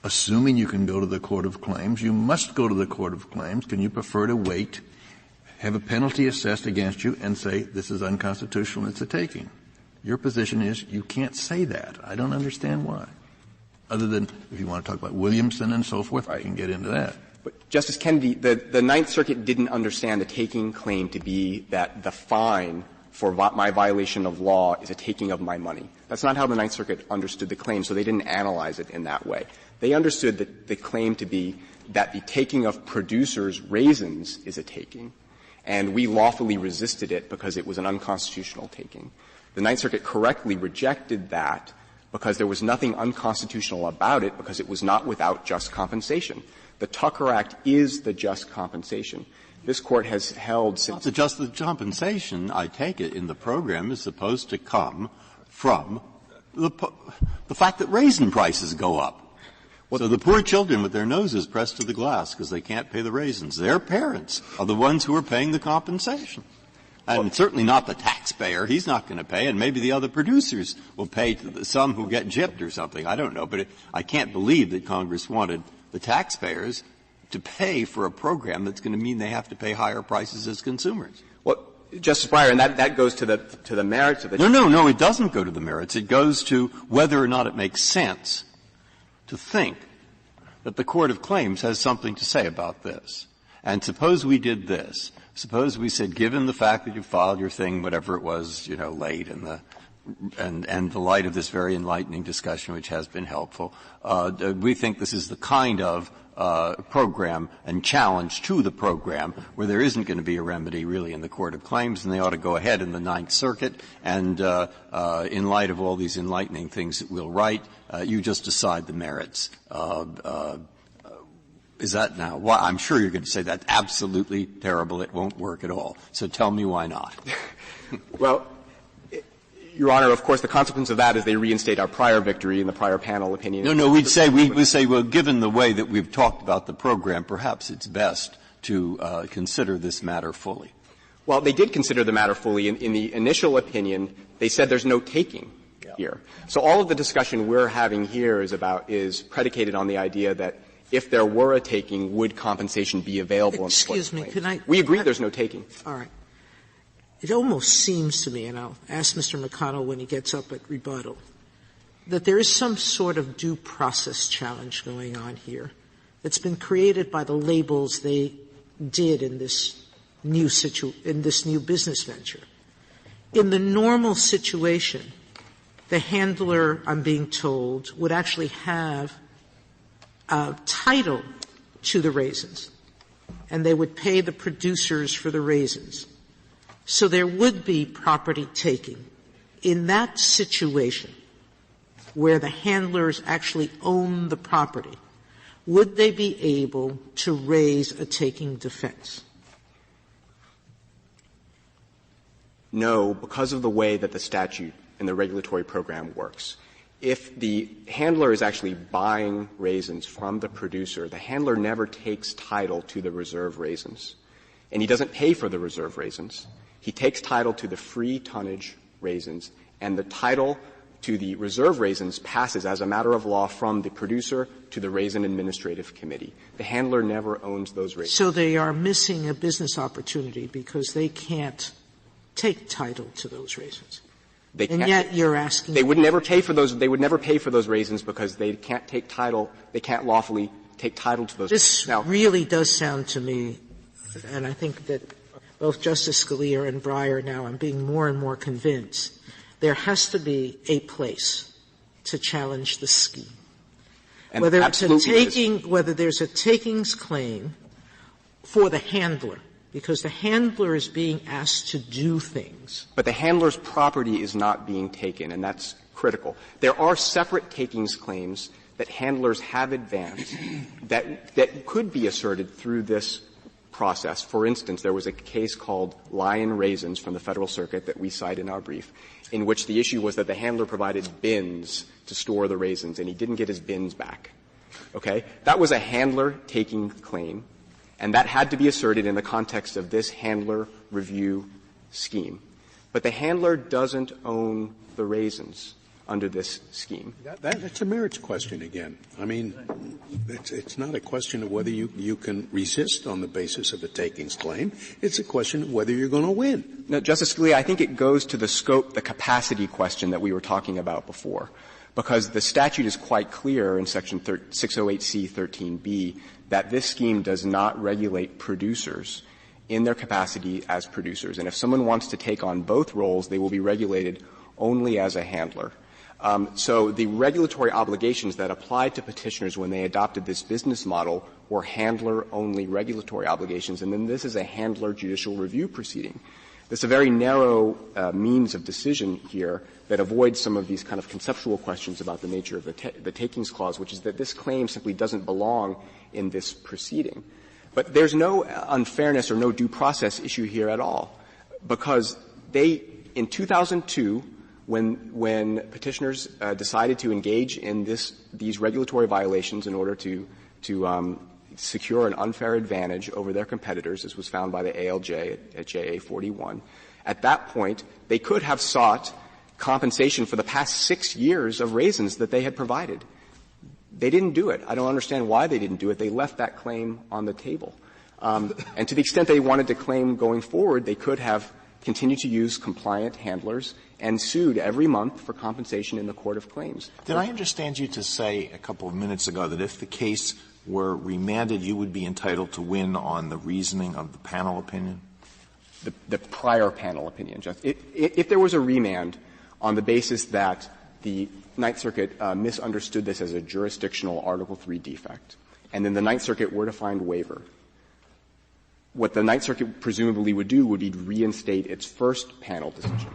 assuming you can go to the Court of Claims, you must go to the Court of Claims. Can you prefer to wait, have a penalty assessed against you, and say this is unconstitutional, it's a taking? Your position is you can't say that. I don't understand why. Other than if you want to talk about Williamson and so forth, I can get into that. But, Justice Kennedy, the Ninth Circuit didn't understand the taking claim to be that the fine for my violation of law is a taking of my money. That's not how the Ninth Circuit understood the claim, so they didn't analyze it in that way. They understood the claim to be that the taking of producers' raisins is a taking, and we lawfully resisted it because it was an unconstitutional taking. The Ninth Circuit correctly rejected that because there was nothing unconstitutional about it because it was not without just compensation. The Tucker Act is the just compensation. this Court has held since. The just the compensation, I take it, in the program is supposed to come from the fact that raisin prices go up. So the poor children with their noses pressed to the glass because they can't pay the raisins, their parents are the ones who are paying the compensation. And certainly not the taxpayer. He's not going to pay, and maybe the other producers will pay to some who get gypped or something. I don't know, but I can't believe that Congress wanted the taxpayers to pay for a program that's going to mean they have to pay higher prices as consumers. Well, Justice Breyer, and that goes to the merits of it. No, it doesn't go to the merits. It goes to whether or not it makes sense to think that the Court of Claims has something to say about this. And suppose we did this. Suppose we said, given the fact that you filed your thing, whatever it was, late in the light of this very enlightening discussion, which has been helpful, we think this is the kind of program and challenge to the program where there isn't going to be a remedy really in the Court of Claims, and they ought to go ahead in the Ninth Circuit and in light of all these enlightening things that we'll write, you just decide the merits. Is that now? Well, I'm sure you're going to say that's absolutely terrible. It won't work at all. So tell me why not. Well, Your Honor, of course, the consequence of that is they reinstate our prior victory in the prior panel opinion. No, we'd say, well, given the way that we've talked about the program, perhaps it's best to consider this matter fully. Well, they did consider the matter fully. In the initial opinion, they said there's no taking here. So all of the discussion we're having here is predicated on the idea that if there were a taking, would compensation be available? Excuse me, we agree there's no taking. All right. It almost seems to me, and I'll ask Mr. McConnell when he gets up at rebuttal, that there is some sort of due process challenge going on here that's been created by the labels they did in this new business venture. In the normal situation, the handler, I'm being told, would actually have a title to the raisins, and they would pay the producers for the raisins. So there would be property taking. In that situation, where the handlers actually own the property, would they be able to raise a taking defense? No, because of the way that the statute and the regulatory program works. If the handler is actually buying raisins from the producer, the handler never takes title to the reserve raisins. And he doesn't pay for the reserve raisins. He takes title to the free tonnage raisins, and the title to the reserve raisins passes as a matter of law from the producer to the Raisin Administrative Committee. The handler never owns those raisins. So they are missing a business opportunity because they can't take title to those raisins. And yet you're asking they would never pay for those raisins because they can't take title, they can't lawfully take title to those. This really does sound to me, and I think that both Justice Scalia and Breyer now, I'm being more and more convinced, there has to be a place to challenge the scheme. And whether there's a takings claim for the handler, because the handler is being asked to do things. But the handler's property is not being taken, and that's critical. There are separate takings claims that handlers have advanced that could be asserted through this process. For instance, there was a case called Lion Raisins from the Federal Circuit that we cite in our brief, in which the issue was that the handler provided bins to store the raisins, and he didn't get his bins back. Okay? That was a handler taking claim. And that had to be asserted in the context of this handler review scheme. But the handler doesn't own the raisins under this scheme. That's a merits question again. I mean, it's not a question of whether you can resist on the basis of a takings claim. It's a question of whether you're going to win. No, Justice Scalia, I think it goes to the scope, the capacity question that we were talking about before. Because the statute is quite clear in Section 608C 13B that this scheme does not regulate producers in their capacity as producers. And if someone wants to take on both roles, they will be regulated only as a handler. So the regulatory obligations that applied to petitioners when they adopted this business model were handler-only regulatory obligations, and then this is a handler judicial review proceeding. It's a very narrow means of decision here that avoids some of these kind of conceptual questions about the nature of the takings clause, which is that this claim simply doesn't belong in this proceeding. But there's no unfairness or no due process issue here at all, because in 2002, when petitioners decided to engage in these regulatory violations in order to secure an unfair advantage over their competitors, as was found by the ALJ at JA 41, at that point they could have sought compensation for the past 6 years of raisins that they had provided. They didn't do it. I don't understand why they didn't do it. They left that claim on the table. And to the extent they wanted to claim going forward, they could have continued to use compliant handlers and sued every month for compensation in the Court of Claims. Did I understand you to say a couple of minutes ago that if the case were remanded, you would be entitled to win on the reasoning of the panel opinion? The prior panel opinion. If there was a remand on the basis that the Ninth Circuit misunderstood this as a jurisdictional Article III defect, and then the Ninth Circuit were to find waiver, what the Ninth Circuit presumably would do would be reinstate its first panel decision,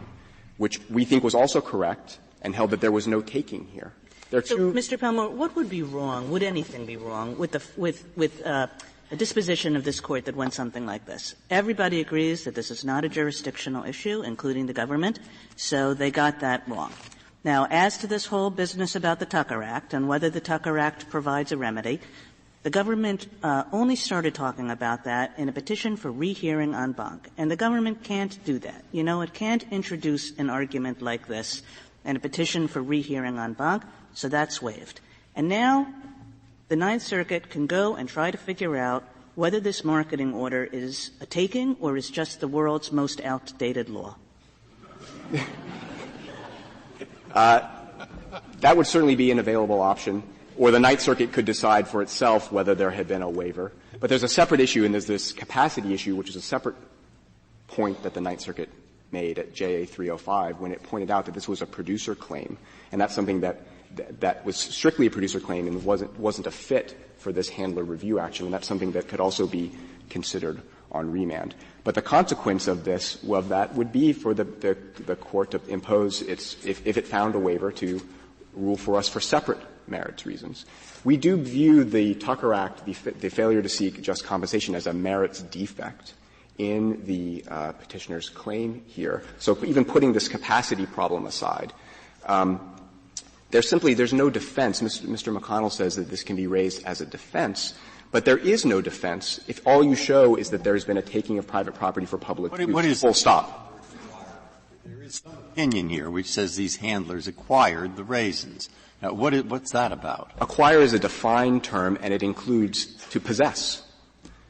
which we think was also correct and held that there was no taking here. There are two. Mr. Palmore, what would be wrong? Would anything be wrong with a disposition of this Court that went something like this? Everybody agrees that this is not a jurisdictional issue, including the government, so they got that wrong. Now, as to this whole business about the Tucker Act and whether the Tucker Act provides a remedy, the government only started talking about that in a petition for rehearing en banc, and the government can't do that. You know, it can't introduce an argument like this in a petition for rehearing en banc, so that's waived. And now the Ninth Circuit can go and try to figure out whether this marketing order is a taking or is just the world's most outdated law. That would certainly be an available option. Or the Ninth Circuit could decide for itself whether there had been a waiver. But there's a separate issue, and there's this capacity issue, which is a separate point that the Ninth Circuit made at JA 305 when it pointed out that this was a producer claim, and that's something that was strictly a producer claim and wasn't a fit for this handler review action, and that's something that could also be considered on remand. But the consequence of that would be for the Court to impose if it found a waiver, to rule for us for separate merits reasons. We do view the Tucker Act, the failure to seek just compensation, as a merits defect in the petitioner's claim here. So even putting this capacity problem aside, there's no defense. Mr. McConnell says that this can be raised as a defense, but there is no defense if all you show is that there has been a taking of private property for public use. Full stop. There is some opinion here which says these handlers acquired the raisins. Now, what's that about? Acquire is a defined term, and it includes to possess.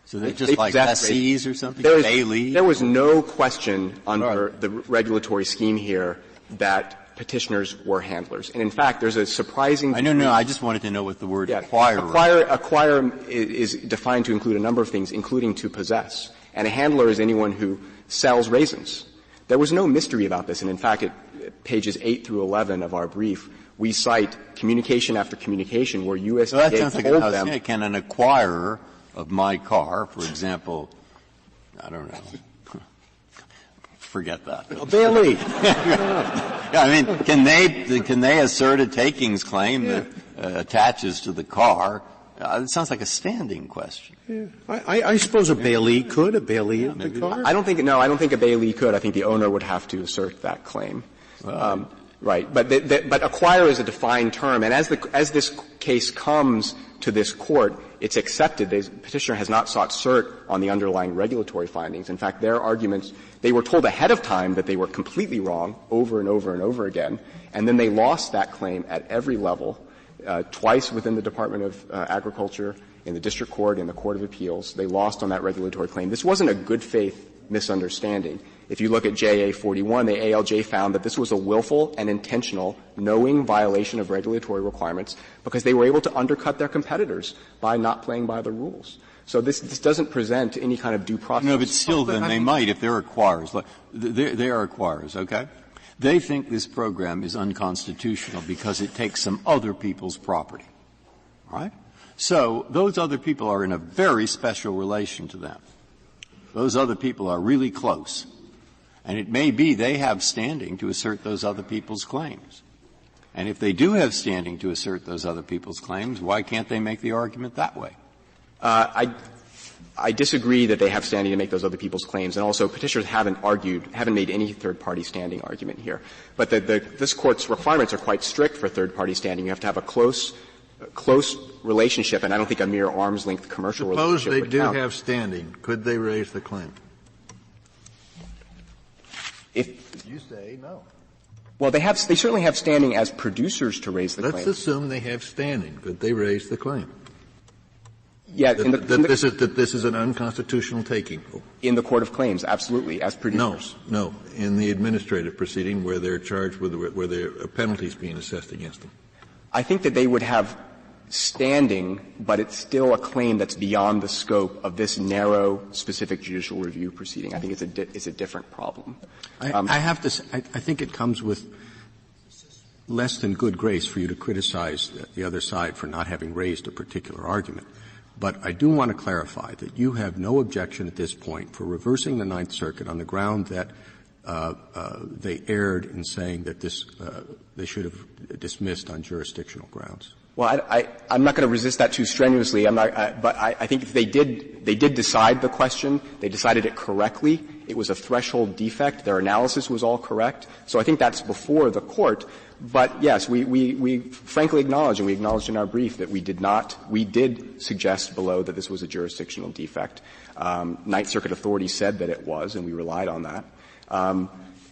So they're just like lessees or something? There was no question under the regulatory scheme here that petitioners were handlers. And in fact, there's a surprising. I just wanted to know what the word acquire. Acquire is defined to include a number of things, including to possess. And a handler is anyone who sells raisins. There was no mystery about this, and in fact, at pages 8 through 11 of our brief, we cite communication after communication where USDA told them. Can an acquirer of my car, for example, I don't know, forget that. Bailey. Yeah, I mean, can they assert a takings claim that attaches to the car? It sounds like a standing question. Yeah. I suppose a bailee could, a bailee of the car. I don't think a bailee could. I think the owner would have to assert that claim. Right. But acquire is a defined term, and as this case comes to this Court, it's accepted. The petitioner has not sought cert on the underlying regulatory findings. In fact, their arguments, they were told ahead of time that they were completely wrong over and over and over again, and then they lost that claim at every level, twice within the Department of Agriculture, in the District Court, in the Court of Appeals. They lost on that regulatory claim. This wasn't a good faith misunderstanding. If you look at JA 41, the ALJ found that this was a willful and intentional, knowing violation of regulatory requirements because they were able to undercut their competitors by not playing by the rules. So this doesn't present any kind of due process. No, but still then they might if they're acquirers. Like, they are acquirers, okay? They think this program is unconstitutional because it takes some other people's property, right? So those other people are in a very special relation to them. Those other people are really close. And it may be they have standing to assert those other people's claims. And if they do have standing to assert those other people's claims, why can't they make the argument that way? I disagree that they have standing to make those other people's claims, and also petitioners haven't made any third-party standing argument here. But this Court's requirements are quite strict for third-party standing. You have to have a close relationship, and I don't think a mere arm's-length commercial relationship would count. Suppose they do have standing. Could they raise the claim? If you say no. Well, they certainly have standing as producers to raise the claim. Let's assume they have standing. Could they raise the claim? Yeah, that this is an unconstitutional taking. In the Court of Claims, absolutely, as producers. No. In the administrative proceeding where they're charged with where there are penalties being assessed against them. I think that they would have standing, but it's still a claim that's beyond the scope of this narrow, specific judicial review proceeding. I think it's a different problem. I have to say, I think it comes with less than good grace for you to criticize the other side for not having raised a particular argument. But I do want to clarify that you have no objection at this point for reversing the Ninth Circuit on the ground that they erred in saying that they should have dismissed on jurisdictional grounds. Well, I'm not going to resist that too strenuously. But I think if they did decide the question, they decided it correctly. It was a threshold defect. Their analysis was all correct. So I think that's before the Court. But yes, we frankly acknowledge, and we acknowledged in our brief that we did suggest below that this was a jurisdictional defect. Ninth Circuit authorities said that it was, and we relied on that.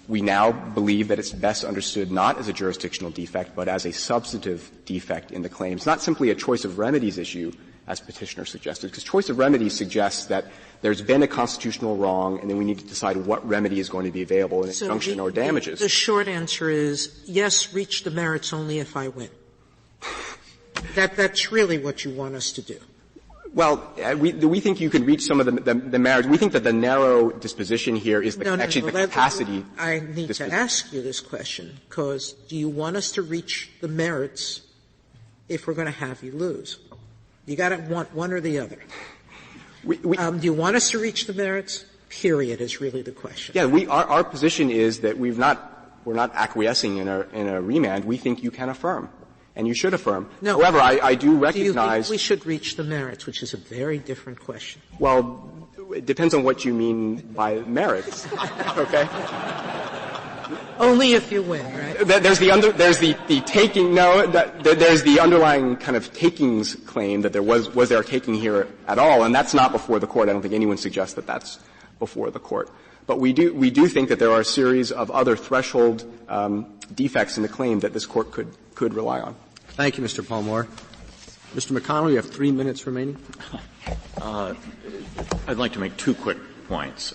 We now believe that it's best understood not as a jurisdictional defect, but as a substantive defect in the claims, not simply a choice of remedies issue, as Petitioner suggested, because choice of remedies suggests that there's been a constitutional wrong, and then we need to decide what remedy is going to be available in injunction or damages. The short answer is, yes, reach the merits only if I win. That's really what you want us to do. Well, we think you can reach some of the merits. We think that the narrow disposition here is the capacity. I need to ask you this question, because do you want us to reach the merits if we're going to have you lose? You got to want one or the other. Do you want us to reach the merits? Period is really the question. Yeah, our position is that we're not acquiescing in a remand. We think you can affirm. And you should affirm. No. However, I do recognize. Do you think we should reach the merits, which is a very different question? Well, it depends on what you mean by merits. Okay? Only if you win, right? There's the taking. No, there's the underlying kind of takings claim that was there a taking here at all, and that's not before the Court. I don't think anyone suggests that that's before the Court. But we do think that there are a series of other threshold defects in the claim that this Court could rely on. Thank you, Mr. Palmore. Mr. McConnell, you have 3 minutes remaining. I'd like to make 2 quick points.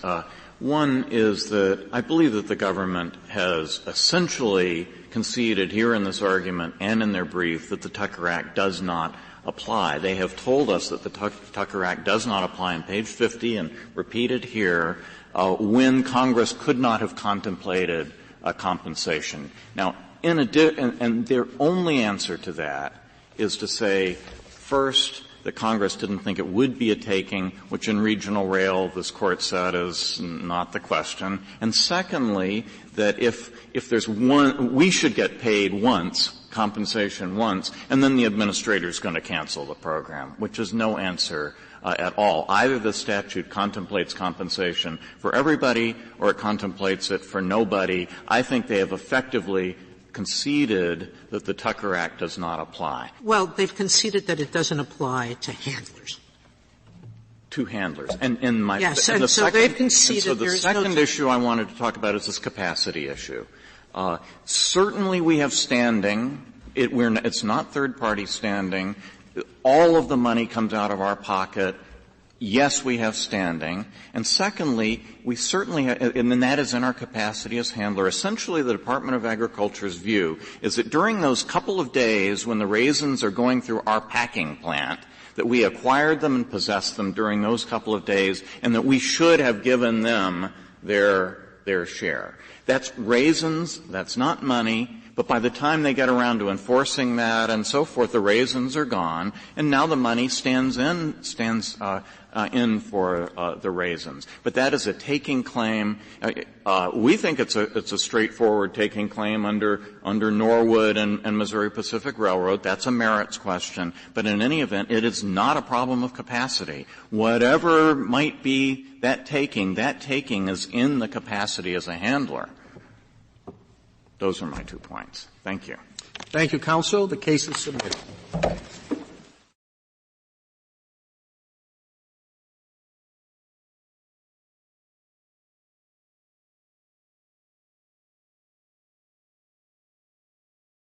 One is that I believe that the government has essentially conceded here in this argument and in their brief that the Tucker Act does not apply. They have told us that the Tucker Act does not apply on page 50 and repeated here when Congress could not have contemplated a compensation. Now, and their only answer to that is to say, first, that Congress didn't think it would be a taking, which in regional rail this Court said is not the question. And secondly, that if there's one, we should get paid once, compensation once, and then the administrator's going to cancel the program, which is no answer at all. Either the statute contemplates compensation for everybody or it contemplates it for nobody. I think they have effectively conceded that the Tucker Act does not apply. Well, they've conceded that it doesn't apply to handlers. To handlers. And in my yes, and the so second, they've conceded. So the second issue I wanted to talk about is this capacity issue. Certainly we have standing. It's not third-party standing. All of the money comes out of our pocket. Yes, we have standing. And secondly, we certainly have, and that is in our capacity as handler. Essentially, the Department of Agriculture's view is that during those couple of days when the raisins are going through our packing plant, that we acquired them and possessed them during those couple of days, and that we should have given them their share. That's raisins. That's not money. But by the time they get around to enforcing that and so forth, the raisins are gone, and now the money stands in for the raisins. But that is a taking claim. We think it's a straightforward taking claim under Norwood and Missouri Pacific Railroad. That's a merits question. But in any event, it is not a problem of capacity. Whatever might be that taking is in the capacity as a handler. Those are my 2 points. Thank you. Thank you, counsel. The case is submitted.